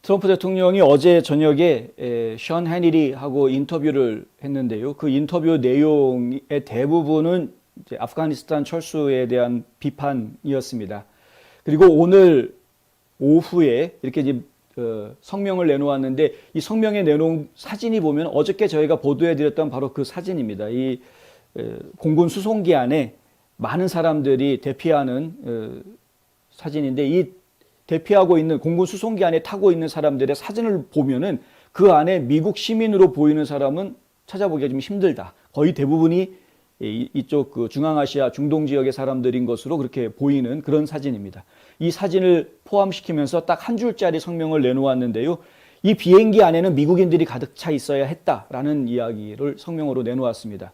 트럼프 대통령이 어제 저녁에 션 해니리하고 인터뷰를 했는데요. 그 인터뷰 내용의 대부분은 이제 아프가니스탄 철수에 대한 비판이었습니다. 그리고 오늘 오후에 이렇게 이제 성명을 내놓았는데, 이 성명에 내놓은 사진이 보면 어저께 저희가 보도해드렸던 바로 그 사진입니다. 이 공군 수송기 안에 많은 사람들이 대피하는 사진인데, 이 대피하고 있는 공군 수송기 안에 타고 있는 사람들의 사진을 보면은 그 안에 미국 시민으로 보이는 사람은 찾아보기가 좀 힘들다. 거의 대부분이 이쪽 그 중앙아시아 중동 지역의 사람들인 것으로 그렇게 보이는 그런 사진입니다. 이 사진을 포함시키면서 딱 한 줄짜리 성명을 내놓았는데요. 이 비행기 안에는 미국인들이 가득 차 있어야 했다라는 이야기를 성명으로 내놓았습니다.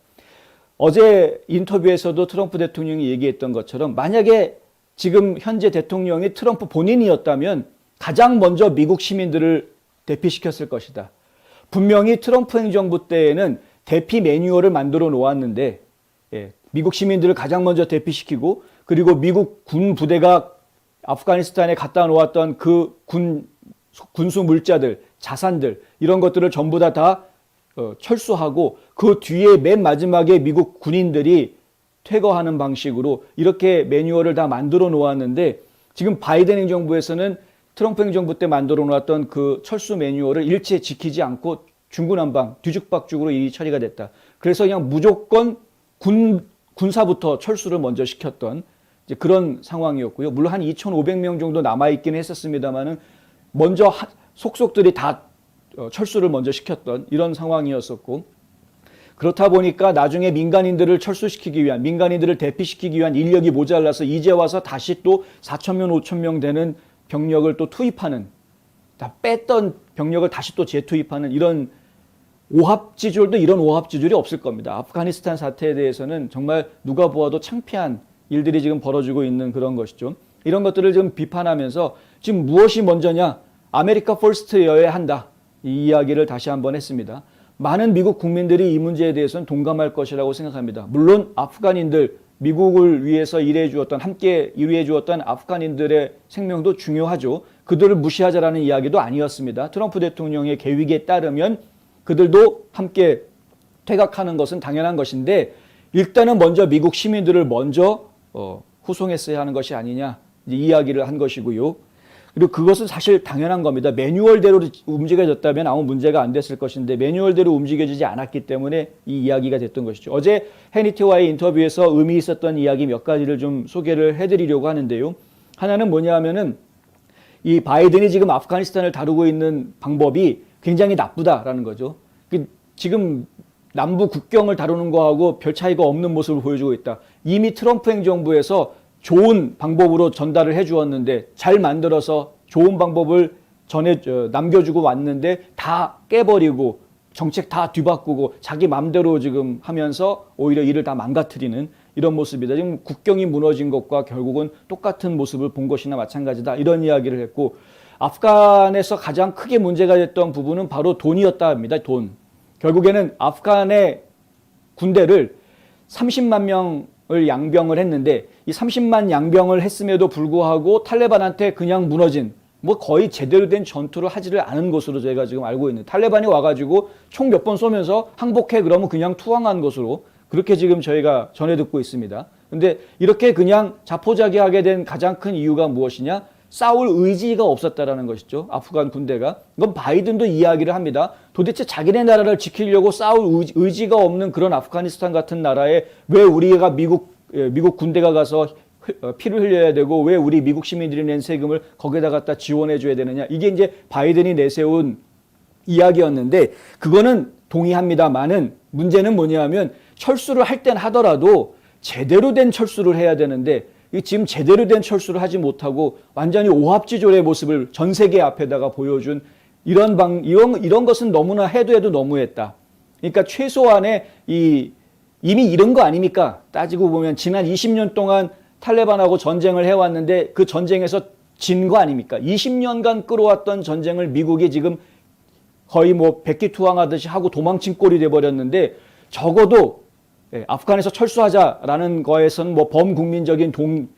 어제 인터뷰에서도 트럼프 대통령이 얘기했던 것처럼, 만약에 지금 현재 대통령이 트럼프 본인이었다면 가장 먼저 미국 시민들을 대피시켰을 것이다. 분명히 트럼프 행정부 때에는 대피 매뉴얼을 만들어 놓았는데, 미국 시민들을 가장 먼저 대피시키고, 그리고 미국 군 부대가 아프가니스탄에 갖다 놓았던 그 군수 물자들, 자산들, 이런 것들을 전부 다 철수하고, 그 뒤에 맨 마지막에 미국 군인들이 퇴거하는 방식으로 이렇게 매뉴얼을 다 만들어 놓았는데, 지금 바이든 행정부에서는 트럼프 행정부 때 만들어 놓았던 그 철수 매뉴얼을 일체 지키지 않고 중구난방 뒤죽박죽으로 일이 처리가 됐다. 그래서 그냥 무조건 군사부터 철수를 먼저 시켰던 이제 그런 상황이었고요. 물론 한 2,500명 정도 남아있긴 했었습니다만은 먼저 속속들이 다 철수를 먼저 시켰던 이런 상황이었었고, 그렇다 보니까 나중에 민간인들을 철수시키기 위한, 민간인들을 대피시키기 위한 인력이 모자라서 이제 와서 다시 또 4,000명, 5,000명 되는 병력을 또 투입하는, 다 뺐던 병력을 다시 또 재투입하는 이런 오합지졸도, 이런 오합지졸이 없을 겁니다. 아프가니스탄 사태에 대해서는 정말 누가 보아도 창피한 일들이 지금 벌어지고 있는 그런 것이죠. 이런 것들을 지금 비판하면서 지금 무엇이 먼저냐, 아메리카 퍼스트여야 한다, 이 이야기를 다시 한번 했습니다. 많은 미국 국민들이 이 문제에 대해서는 동감할 것이라고 생각합니다. 물론 아프간인들, 미국을 위해서 일해 주었던, 함께 일해 주었던 아프간인들의 생명도 중요하죠. 그들을 무시하자라는 이야기도 아니었습니다. 트럼프 대통령의 계획에 따르면 그들도 함께 퇴각하는 것은 당연한 것인데, 일단은 먼저 미국 시민들을 먼저 후송했어야 하는 것이 아니냐, 이야기를 한 것이고요. 그리고 그것은 사실 당연한 겁니다. 매뉴얼대로 움직여졌다면 아무 문제가 안 됐을 것인데, 매뉴얼대로 움직여지지 않았기 때문에 이 이야기가 됐던 것이죠. 어제 해니티와의 인터뷰에서 의미 있었던 이야기 몇 가지를 좀 소개를 해드리려고 하는데요. 하나는 뭐냐 하면은, 이 바이든이 지금 아프가니스탄을 다루고 있는 방법이 굉장히 나쁘다라는 거죠. 지금 남부 국경을 다루는 거하고 별 차이가 없는 모습을 보여주고 있다. 이미 트럼프 행정부에서 좋은 방법으로 전달을 해 주었는데, 잘 만들어서 좋은 방법을 남겨주고 왔는데 다 깨버리고 정책 다 뒤바꾸고 자기 맘대로 지금 하면서 오히려 일을 다 망가뜨리는 이런 모습이다. 지금 국경이 무너진 것과 결국은 똑같은 모습을 본 것이나 마찬가지다, 이런 이야기를 했고, 아프간에서 가장 크게 문제가 됐던 부분은 바로 돈이었다 합니다. 돈. 결국에는 아프간의 군대를 30만 명을 양병을 했는데, 이 30만 양병을 했음에도 불구하고 탈레반한테 그냥 무너진, 뭐 거의 제대로 된 전투를 하지를 않은 것으로 저희가 지금 알고 있는, 탈레반이 와가지고 총 몇 번 쏘면서 항복해 그러면 그냥 투항한 것으로 그렇게 지금 저희가 전해 듣고 있습니다. 근데 이렇게 그냥 자포자기하게 된 가장 큰 이유가 무엇이냐? 싸울 의지가 없었다라는 것이죠. 아프간 군대가. 이건 바이든도 이야기를 합니다. 도대체 자기네 나라를 지키려고 싸울 의지가 없는 그런 아프가니스탄 같은 나라에 왜 우리가 미국 군대가 가서 피를 흘려야 되고, 왜 우리 미국 시민들이 낸 세금을 거기다 갖다 지원해 줘야 되느냐. 이게 이제 바이든이 내세운 이야기였는데, 그거는 동의합니다만은 문제는 뭐냐 하면, 철수를 할 땐 하더라도 제대로 된 철수를 해야 되는데, 지금 제대로 된 철수를 하지 못하고 완전히 오합지졸의 모습을 전 세계 앞에다가 보여준 이런 것은 너무나 해도 너무했다. 그러니까 최소한의 이미 이런 거 아닙니까? 따지고 보면 지난 20년 동안 탈레반하고 전쟁을 해왔는데 그 전쟁에서 진 거 아닙니까? 20년간 끌어왔던 전쟁을 미국이 지금 거의 뭐 백기투항하듯이 하고 도망친 꼴이 돼버렸는데, 적어도 아프간에서 철수하자라는 거에서는 뭐 범국민적인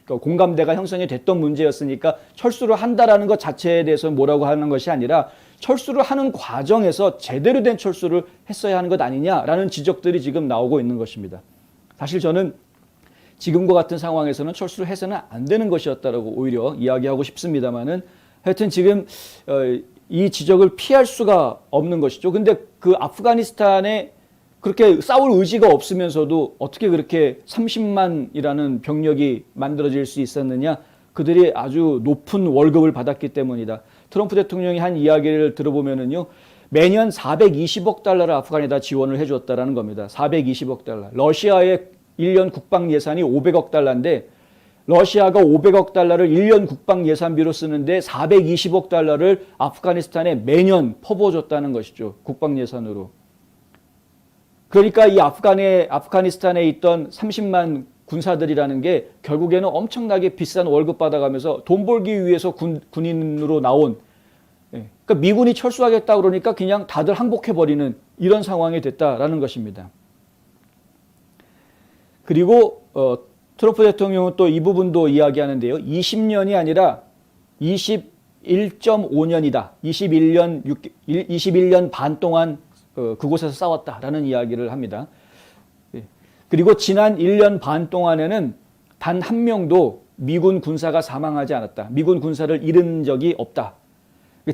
공감대가 형성이 됐던 문제였으니까 철수를 한다라는 것 자체에 대해서 뭐라고 하는 것이 아니라 철수를 하는 과정에서 제대로 된 철수를 했어야 하는 것 아니냐라는 지적들이 지금 나오고 있는 것입니다. 사실 저는 지금과 같은 상황에서는 철수를 해서는 안 되는 것이었다라고 오히려 이야기하고 싶습니다만은 하여튼 지금 이 지적을 피할 수가 없는 것이죠. 근데 그 아프가니스탄에 그렇게 싸울 의지가 없으면서도 어떻게 그렇게 30만이라는 병력이 만들어질 수 있었느냐? 그들이 아주 높은 월급을 받았기 때문이다. 트럼프 대통령이 한 이야기를 들어보면은요, 매년 420억 달러를 아프간에다 지원을 해줬다라는 겁니다. 420억 달러. 러시아의 1년 국방 예산이 500억 달러인데, 러시아가 500억 달러를 1년 국방 예산비로 쓰는데 420억 달러를 아프가니스탄에 매년 퍼부어줬다는 것이죠. 국방 예산으로. 그러니까 이 아프가니스탄에 있던 30만 군사들이라는 게 결국에는 엄청나게 비싼 월급 받아가면서 돈 벌기 위해서 군인으로 나온, 그러니까 미군이 철수하겠다 그러니까 그냥 다들 항복해버리는 이런 상황이 됐다라는 것입니다. 그리고 트럼프 대통령은 또 이 부분도 이야기하는데요. 20년이 아니라 21.5년이다. 21년 반 동안 그곳에서 싸웠다라는 이야기를 합니다. 그리고 지난 1년 반 동안에는 단 한 명도 미군 군사가 사망하지 않았다. 미군 군사를 잃은 적이 없다.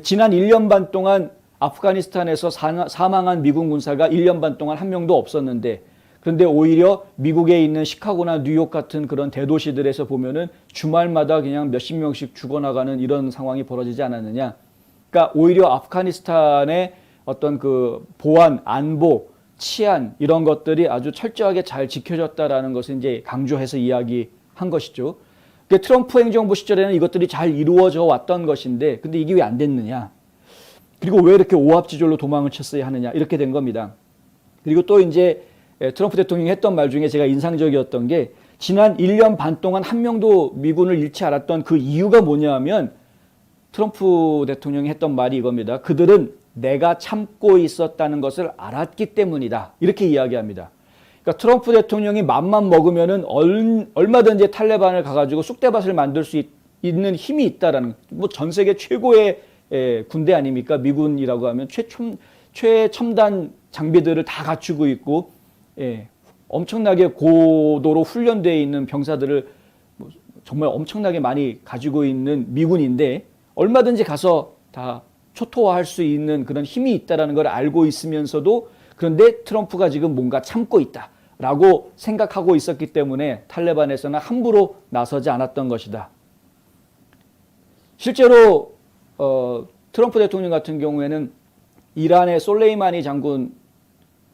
지난 1년 반 동안 아프가니스탄에서 사망한 미군 군사가 1년 반 동안 한 명도 없었는데, 그런데 오히려 미국에 있는 시카고나 뉴욕 같은 그런 대도시들에서 보면은 주말마다 그냥 몇십 명씩 죽어나가는 이런 상황이 벌어지지 않았느냐. 그러니까 오히려 아프가니스탄의 어떤 그 보안, 안보, 치안 이런 것들이 아주 철저하게 잘 지켜졌다라는 것을 이제 강조해서 이야기한 것이죠. 그러니까 트럼프 행정부 시절에는 이것들이 잘 이루어져 왔던 것인데, 근데 이게 왜 안 됐느냐? 그리고 왜 이렇게 오합지졸로 도망을 쳤어야 하느냐? 이렇게 된 겁니다. 그리고 또 이제 트럼프 대통령이 했던 말 중에 제가 인상적이었던 게, 지난 1년 반 동안 한 명도 미군을 잃지 않았던 그 이유가 뭐냐면, 트럼프 대통령이 했던 말이 이겁니다. 그들은 내가 참고 있었다는 것을 알았기 때문이다. 이렇게 이야기합니다. 그러니까 트럼프 대통령이 맘만 먹으면은 얼마든지 탈레반을 가가지고 쑥대밭을 만들 수 있는 힘이 있다라는, 뭐 전 세계 최고의 군대 아닙니까? 미군이라고 하면 최첨단 장비들을 다 갖추고 있고, 엄청나게 고도로 훈련되어 있는 병사들을 정말 엄청나게 많이 가지고 있는 미군인데, 얼마든지 가서 다 초토화할 수 있는 그런 힘이 있다는 걸 알고 있으면서도, 그런데 트럼프가 지금 뭔가 참고 있다라고 생각하고 있었기 때문에 탈레반에서는 함부로 나서지 않았던 것이다. 실제로 트럼프 대통령 같은 경우에는 이란의 솔레이마니 장군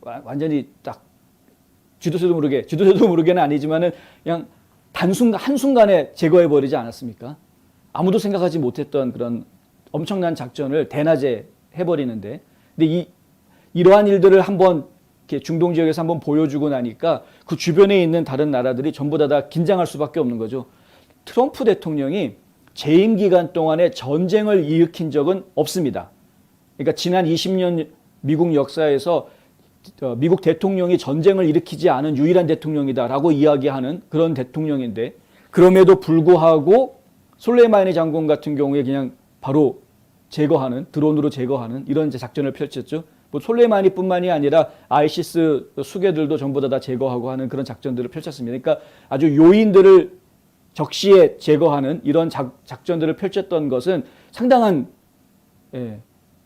완전히 딱 쥐도새도 모르게는 아니지만은 그냥 한순간에 제거해버리지 않았습니까? 아무도 생각하지 못했던 그런 엄청난 작전을 대낮에 해버리는데, 근데 이러한 일들을 한번 이렇게 중동 지역에서 한번 보여주고 나니까 그 주변에 있는 다른 나라들이 전부 다 긴장할 수밖에 없는 거죠. 트럼프 대통령이 재임 기간 동안에 전쟁을 일으킨 적은 없습니다. 그러니까 지난 20년 미국 역사에서 미국 대통령이 전쟁을 일으키지 않은 유일한 대통령이다라고 이야기하는 그런 대통령인데, 그럼에도 불구하고 솔레이마니 장군 같은 경우에 그냥 바로 제거하는, 드론으로 제거하는 이런 작전을 펼쳤죠. 뭐 솔레이마니뿐만이 아니라 아이시스 수괴들도 전부 다 제거하고 하는 그런 작전들을 펼쳤습니다. 그러니까 아주 요인들을 적시에 제거하는 이런 작전들을 펼쳤던 것은 상당한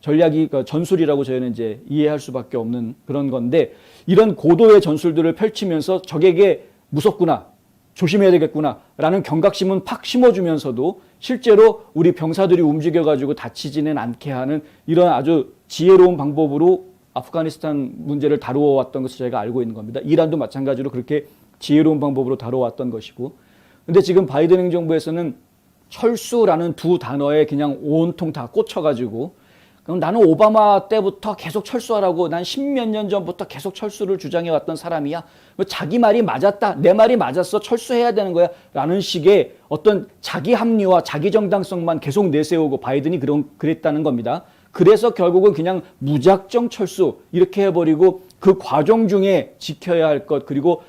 전략이, 전술이라고 저희는 이제 이해할 수밖에 없는 그런 건데, 이런 고도의 전술들을 펼치면서 적에게 무섭구나, 조심해야 되겠구나 라는 경각심은 팍 심어주면서도 실제로 우리 병사들이 움직여가지고 다치지는 않게 하는 이런 아주 지혜로운 방법으로 아프가니스탄 문제를 다루어 왔던 것을 저희가 알고 있는 겁니다. 이란도 마찬가지로 그렇게 지혜로운 방법으로 다뤄왔던 것이고, 근데 지금 바이든 행정부에서는 철수라는 두 단어에 그냥 온통 다 꽂혀가지고, 그럼 나는 오바마 때부터 계속 철수하라고, 난 십몇 년 전부터 계속 철수를 주장해왔던 사람이야. 자기 말이 맞았다, 내 말이 맞았어, 철수해야 되는 거야 라는 식의 어떤 자기 합리화, 자기 정당성만 계속 내세우고 바이든이 그랬다는 겁니다. 그래서 결국은 그냥 무작정 철수 이렇게 해버리고, 그 과정 중에 지켜야 할 것, 그리고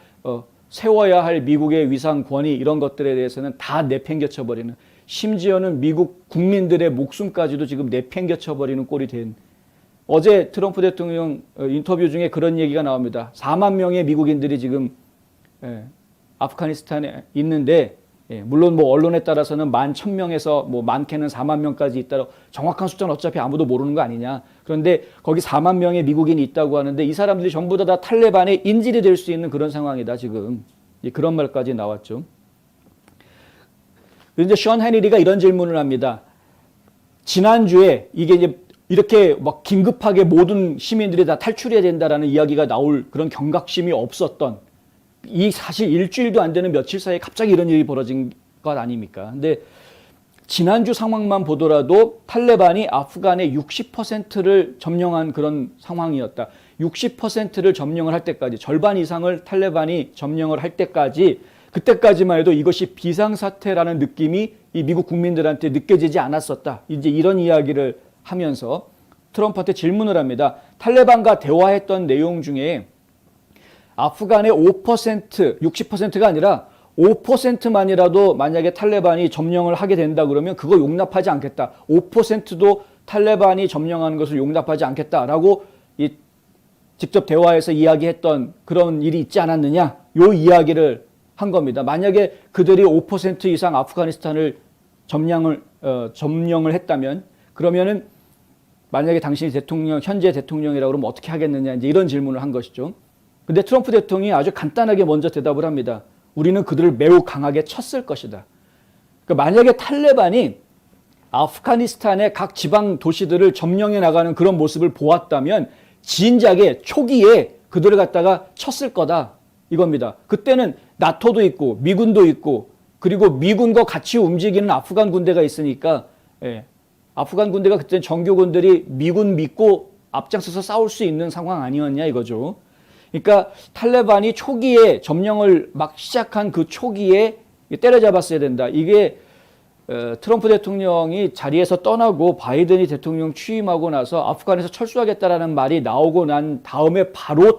세워야 할 미국의 위상, 권위 이런 것들에 대해서는 다 내팽개쳐 버리는, 심지어는 미국 국민들의 목숨까지도 지금 내팽개쳐 버리는 꼴이 된, 어제 트럼프 대통령 인터뷰 중에 그런 얘기가 나옵니다. 4만 명의 미국인들이 지금 아프가니스탄에 있는데, 물론 뭐 언론에 따라서는 11,000명에서 뭐 많게는 4만 명까지 있다. 정확한 숫자는 어차피 아무도 모르는 거 아니냐. 그런데 거기 4만 명의 미국인이 있다고 하는데 이 사람들이 전부 다 탈레반의 인질이 될 수 있는 그런 상황이다 지금. 그런 말까지 나왔죠. 이제 션 해니리가 이런 질문을 합니다. 지난주에 이게 이제 이렇게 막 긴급하게 모든 시민들이 다 탈출해야 된다라는 이야기가 나올 그런 경각심이 없었던, 이 사실 일주일도 안 되는 며칠 사이에 갑자기 이런 일이 벌어진 것 아닙니까? 근데 지난주 상황만 보더라도 탈레반이 아프간의 60%를 점령한 그런 상황이었다. 60%를 점령을 할 때까지, 절반 이상을 탈레반이 점령을 할 때까지, 그때까지만 해도 이것이 비상사태라는 느낌이 이 미국 국민들한테 느껴지지 않았었다. 이제 이런 이야기를 하면서 트럼프한테 질문을 합니다. 탈레반과 대화했던 내용 중에 아프간의 5%, 60%가 아니라 5%만이라도 만약에 탈레반이 점령을 하게 된다 그러면 그거 용납하지 않겠다. 5%도 탈레반이 점령하는 것을 용납하지 않겠다라고 직접 대화에서 이야기했던 그런 일이 있지 않았느냐. 요 이야기를 한 겁니다. 만약에 그들이 5% 이상 아프가니스탄을 점령을 했다면, 그러면은 만약에 당신이 현재 대통령이라고 그러면 어떻게 하겠느냐, 이제 이런 질문을 한 것이죠. 근데 트럼프 대통령이 아주 간단하게 먼저 대답을 합니다. 우리는 그들을 매우 강하게 쳤을 것이다. 그러니까 만약에 탈레반이 아프가니스탄의 각 지방 도시들을 점령해 나가는 그런 모습을 보았다면 진작에 초기에 그들을 갖다가 쳤을 거다. 이겁니다. 그때는 나토도 있고 미군도 있고, 그리고 미군과 같이 움직이는 아프간 군대가 있으니까, 아프간 군대가 그때 정규군들이 미군 믿고 앞장서서 싸울 수 있는 상황 아니었냐 이거죠. 그러니까 탈레반이 초기에 점령을 막 시작한 그 초기에 때려잡았어야 된다. 이게 트럼프 대통령이 자리에서 떠나고 바이든이 대통령 취임하고 나서 아프간에서 철수하겠다라는 말이 나오고 난 다음에 바로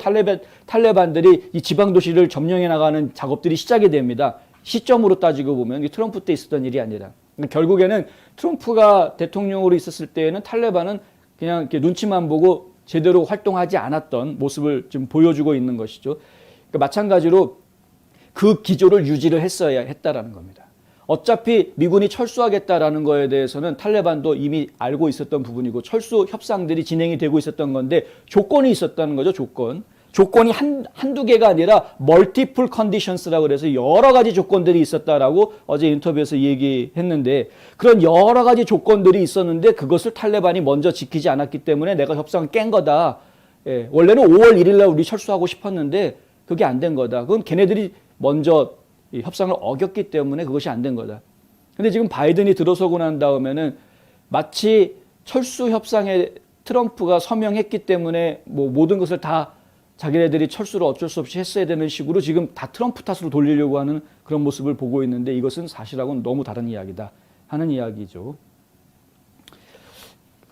탈레반들이 이 지방 도시를 점령해 나가는 작업들이 시작이 됩니다. 시점으로 따지고 보면 트럼프 때 있었던 일이 아니라, 결국에는 트럼프가 대통령으로 있었을 때에는 탈레반은 그냥 이렇게 눈치만 보고 제대로 활동하지 않았던 모습을 좀 보여주고 있는 것이죠. 그러니까 마찬가지로 그 기조를 유지를 했어야 했다라는 겁니다. 어차피 미군이 철수하겠다라는 거에 대해서는 탈레반도 이미 알고 있었던 부분이고 철수 협상들이 진행이 되고 있었던 건데 조건이 있었다는 거죠. 조건이 한두 개가 아니라 멀티플 컨디션스라고 그래서 여러 가지 조건들이 있었다라고 어제 인터뷰에서 얘기했는데, 그런 여러 가지 조건들이 있었는데 그것을 탈레반이 먼저 지키지 않았기 때문에 내가 협상을 깬 거다. 원래는 5월 1일 날 우리 철수하고 싶었는데 그게 안 된 거다. 그건 걔네들이 먼저 협상을 어겼기 때문에 그것이 안 된 거다. 근데 지금 바이든이 들어서고 난 다음에는 마치 철수 협상에 트럼프가 서명했기 때문에 뭐 모든 것을 다 자기네들이 철수를 어쩔 수 없이 했어야 되는 식으로 지금 다 트럼프 탓으로 돌리려고 하는 그런 모습을 보고 있는데, 이것은 사실하고는 너무 다른 이야기다 하는 이야기죠.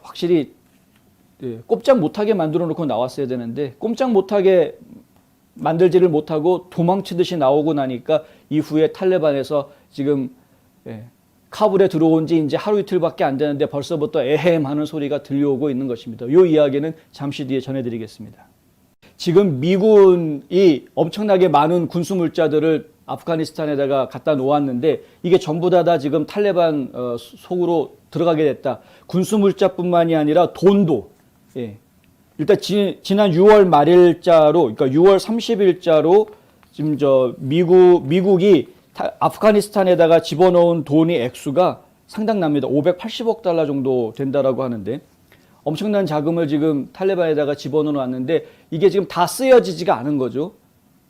확실히 꼼짝 못하게 만들어 놓고 나왔어야 되는데 꼼짝 못하게 만들지를 못하고 도망치듯이 나오고 나니까 이후에 탈레반에서 지금 카불에 들어온 지 이제 하루 이틀밖에 안 되는데 벌써부터 에헴 하는 소리가 들려오고 있는 것입니다. 이 이야기는 잠시 뒤에 전해드리겠습니다. 지금 미군이 엄청나게 많은 군수물자들을 아프가니스탄에다가 갖다 놓았는데 이게 전부 다 지금 탈레반 속으로 들어가게 됐다. 군수물자뿐만이 아니라 돈도. 일단 지난 6월 말일자로, 그러니까 6월 30일자로 지금 미국이 아프가니스탄에다가 집어넣은 돈의 액수가 상당납니다. 580억 달러 정도 된다라고 하는데, 엄청난 자금을 지금 탈레반에다가 집어넣어놨는데 이게 지금 다 쓰여지지가 않은 거죠.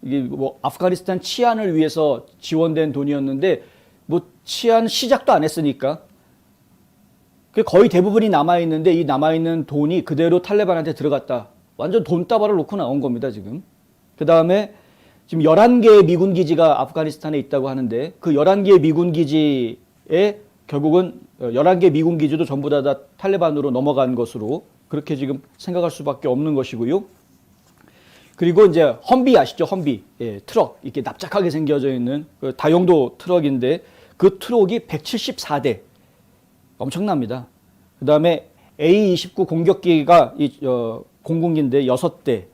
이게 뭐 아프가니스탄 치안을 위해서 지원된 돈이었는데 뭐 치안 시작도 안 했으니까 거의 대부분이 남아있는데 이 남아있는 돈이 그대로 탈레반한테 들어갔다. 완전 돈다발을 놓고 나온 겁니다, 지금. 그 다음에 지금 11개의 미군 기지가 아프가니스탄에 있다고 하는데 그 11개의 미군 기지에 결국은 11개 미군 기지도 전부 다 탈레반으로 넘어간 것으로 그렇게 지금 생각할 수밖에 없는 것이고요. 그리고 이제 험비 아시죠? 험비. 예, 트럭. 이렇게 납작하게 생겨져 있는 그 다용도 트럭인데 그 트럭이 174대. 엄청납니다. 그 다음에 A-29 공격기가 공군기인데 6대.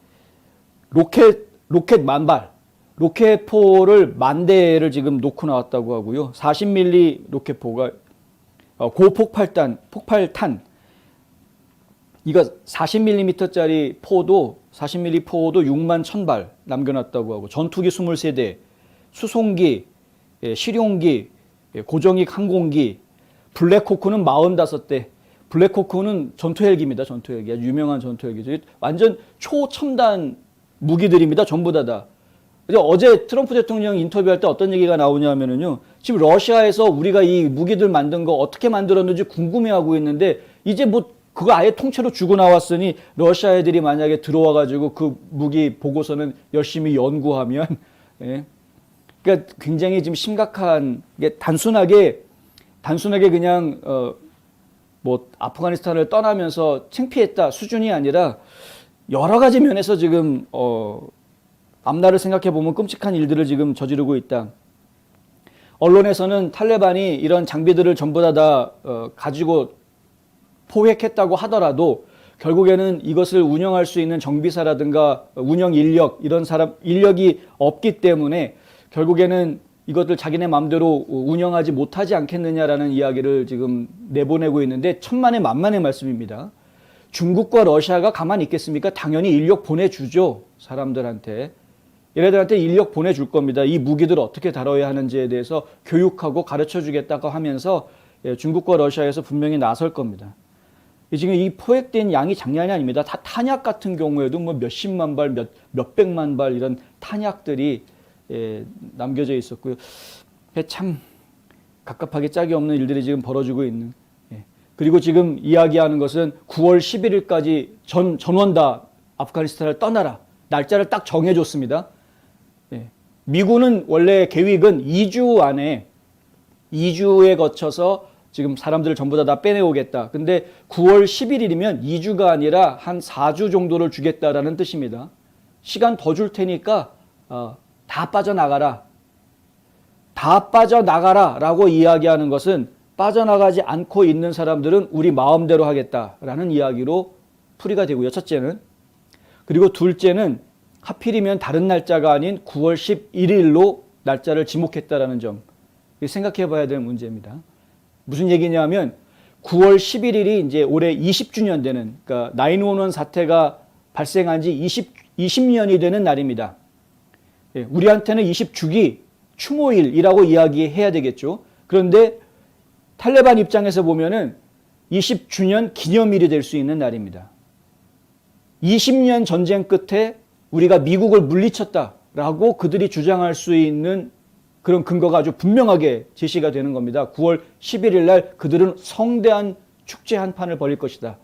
로켓 만발. 로켓포를 10,000대를 지금 놓고 나왔다고 하고요. 40mm 로켓포가 고폭발탄, 이거 40mm짜리 포도 6만 1,000발 남겨놨다고 하고 전투기 23대, 수송기, 실용기, 고정익 항공기, 블랙호크는 45대. 블랙호크는 전투헬기입니다. 전투헬기. 아주 유명한 전투헬기죠. 완전 초첨단 무기들입니다. 전부 다. 어제 트럼프 대통령 인터뷰할 때 어떤 얘기가 나오냐면요. 지금 러시아에서 우리가 이 무기들 만든 거 어떻게 만들었는지 궁금해하고 있는데 이제 뭐 그거 아예 통째로 주고 나왔으니 러시아 애들이 만약에 들어와가지고 그 무기 보고서는 열심히 연구하면 예. 그러니까 굉장히 지금 심각한 게 단순하게 그냥 뭐 아프가니스탄을 떠나면서 창피했다 수준이 아니라 여러 가지 면에서 지금 앞날을 생각해 보면 끔찍한 일들을 지금 저지르고 있다. 언론에서는 탈레반이 이런 장비들을 전부 다 가지고 포획했다고 하더라도 결국에는 이것을 운영할 수 있는 정비사라든가 운영 인력 이런 인력이 없기 때문에 결국에는 이것들 자기네 마음대로 운영하지 못하지 않겠느냐라는 이야기를 지금 내보내고 있는데 천만의 만만의 말씀입니다. 중국과 러시아가 가만히 있겠습니까? 당연히 인력 보내주죠. 사람들한테. 얘네들한테 인력 보내줄 겁니다. 이 무기들을 어떻게 다뤄야 하는지에 대해서 교육하고 가르쳐주겠다고 하면서 중국과 러시아에서 분명히 나설 겁니다. 지금 이 포획된 양이 장난이 아닙니다. 다 탄약 같은 경우에도 뭐 몇십만 발, 몇백만 발 이런 탄약들이 남겨져 있었고요. 참 갑갑하게 짝이 없는 일들이 지금 벌어지고 있는. 그리고 지금 이야기하는 것은 9월 11일까지 전원 다 아프가니스탄을 떠나라. 날짜를 딱 정해줬습니다. 미군은 원래 계획은 2주 안에 2주에 거쳐서 지금 사람들을 전부 다 빼내오겠다. 근데 9월 11일이면 2주가 아니라 한 4주 정도를 주겠다라는 뜻입니다. 시간 더 줄 테니까 다 빠져나가라. 다 빠져나가라 라고 이야기하는 것은 빠져나가지 않고 있는 사람들은 우리 마음대로 하겠다라는 이야기로 풀이가 되고요. 첫째는. 그리고 둘째는 하필이면 다른 날짜가 아닌 9월 11일로 날짜를 지목했다라는 점. 생각해 봐야 될 문제입니다. 무슨 얘기냐면 9월 11일이 이제 올해 20주년 되는, 그러니까 911 사태가 발생한 지 20년이 되는 날입니다. 우리한테는 20주기 추모일이라고 이야기해야 되겠죠. 그런데 탈레반 입장에서 보면은 20주년 기념일이 될 수 있는 날입니다. 20년 전쟁 끝에 우리가 미국을 물리쳤다라고 그들이 주장할 수 있는 그런 근거가 아주 분명하게 제시가 되는 겁니다. 9월 11일 날 그들은 성대한 축제 한 판을 벌일 것이다.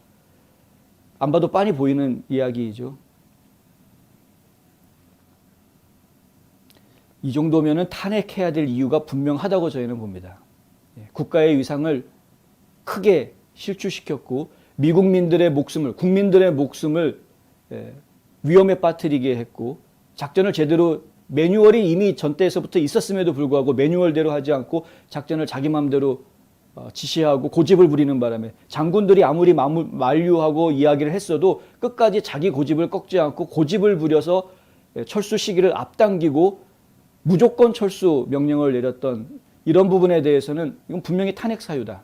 안 봐도 빤히 보이는 이야기이죠. 이 정도면은 탄핵해야 될 이유가 분명하다고 저희는 봅니다. 국가의 위상을 크게 실추시켰고 미국민들의 목숨을, 국민들의 목숨을 위험에 빠뜨리게 했고 작전을 제대로 매뉴얼이 이미 전때에서부터 있었음에도 불구하고 매뉴얼대로 하지 않고 작전을 자기 마음대로 지시하고 고집을 부리는 바람에 장군들이 아무리 만류하고 이야기를 했어도 끝까지 자기 고집을 꺾지 않고 고집을 부려서 철수 시기를 앞당기고 무조건 철수 명령을 내렸던 이런 부분에 대해서는 이건 분명히 탄핵 사유다.